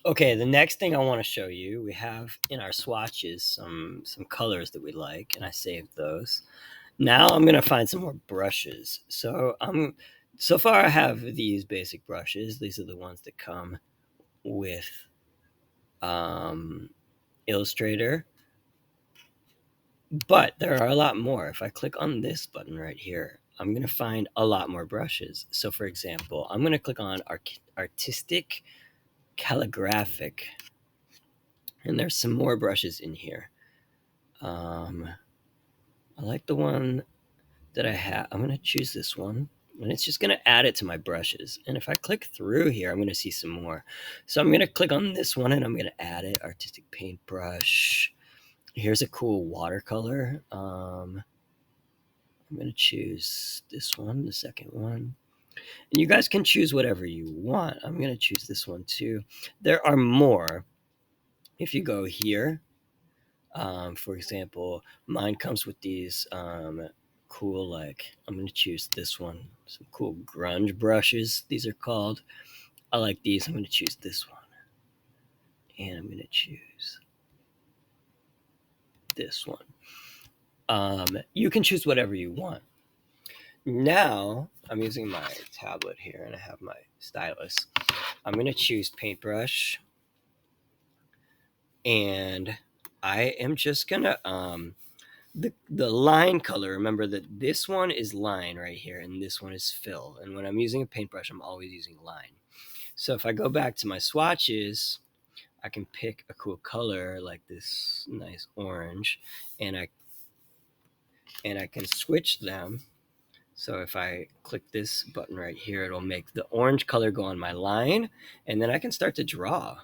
Okay, the next thing I want to show you, we have in our swatches some colors that we like, and I saved those. Now I'm gonna find some more brushes. So far I have these basic brushes. These are the ones that come with um, Illustrator, but there are a lot more. If I click on this button right here, I'm gonna find a lot more brushes. So for example, I'm gonna click on Artistic Calligraphic, and there's some more brushes in here. Um, I like the one that I have. I'm going to choose this one, and it's just going to add it to my brushes. And if I click through here, I'm going to see some more. So I'm going to click on this one, and I'm going to add it. Artistic paintbrush. Here's a cool watercolor. I'm going to choose this one, the second one. And you guys can choose whatever you want. I'm going to choose this one too. There are more. If you go here, for example, mine comes with these cool, like, I'm going to choose this one. Some cool grunge brushes, these are called. I like these. I'm going to choose this one. And I'm going to choose this one. You can choose whatever you want. Now, I'm using my tablet here and I have my stylus. I'm going to choose paintbrush. And I am just going to the line color, remember that this one is line right here and this one is fill, and when I'm using a paintbrush I'm always using line. So if I go back to my swatches, I can pick a cool color like this nice orange, and I can switch them. So if I click this button right here, it'll make the orange color go on my line, and then I can start to draw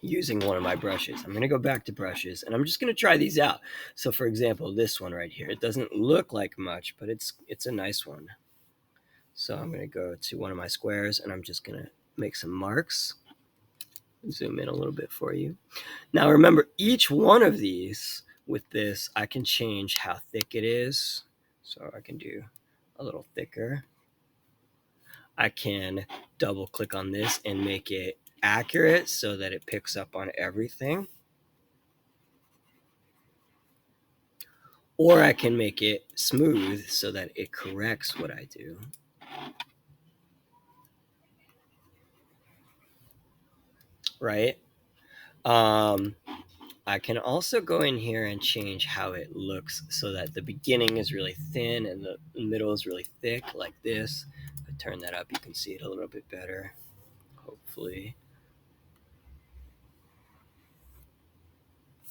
using one of my brushes. I'm going to go back to brushes and I'm just going to try these out. So for example, this one right here, it doesn't look like much, but it's a nice one. So I'm going to go to one of my squares and I'm just going to make some marks. Zoom in a little bit for you. Now remember, each one of these with this, I can change how thick it is. So I can do a little thicker. I can double click on this and make it accurate so that it picks up on everything. Or I can make it smooth so that it corrects what I do. Right? I can also go in here and change how it looks so that the beginning is really thin and the middle is really thick, like this. If I turn that up, you can see it a little bit better, hopefully.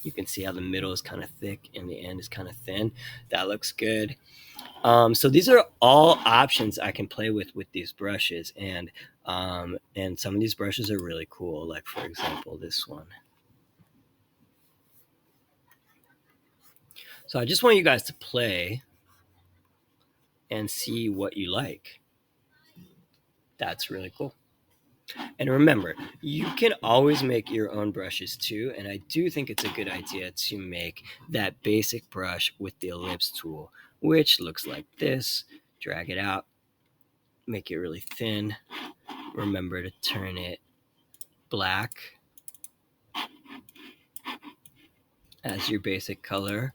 You can see how the middle is kind of thick and the end is kind of thin. That looks good. So these are all options I can play with these brushes, and some of these brushes are really cool. Like for example, this one. So I just want you guys to play and see what you like. That's really cool. And remember, you can always make your own brushes too. And I do think it's a good idea to make that basic brush with the ellipse tool, which looks like this. Drag it out, make it really thin. Remember to turn it black as your basic color.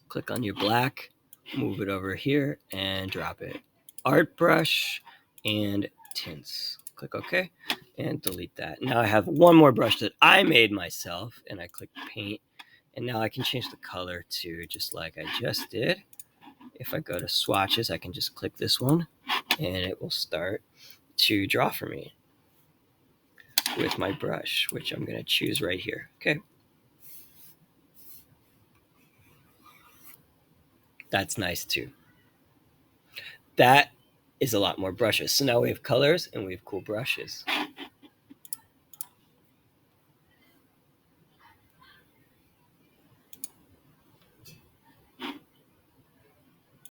Click on your black, move it over here, and drop it. Art brush and tints. Click OK and delete that. Now I have one more brush that I made myself, and I click paint, and now I can change the color to just like I just did. If I go to swatches, I can just click this one, and it will start to draw for me with my brush, which I'm going to choose right here. Okay. That's nice too. That is a lot more brushes. So now we have colors and we have cool brushes.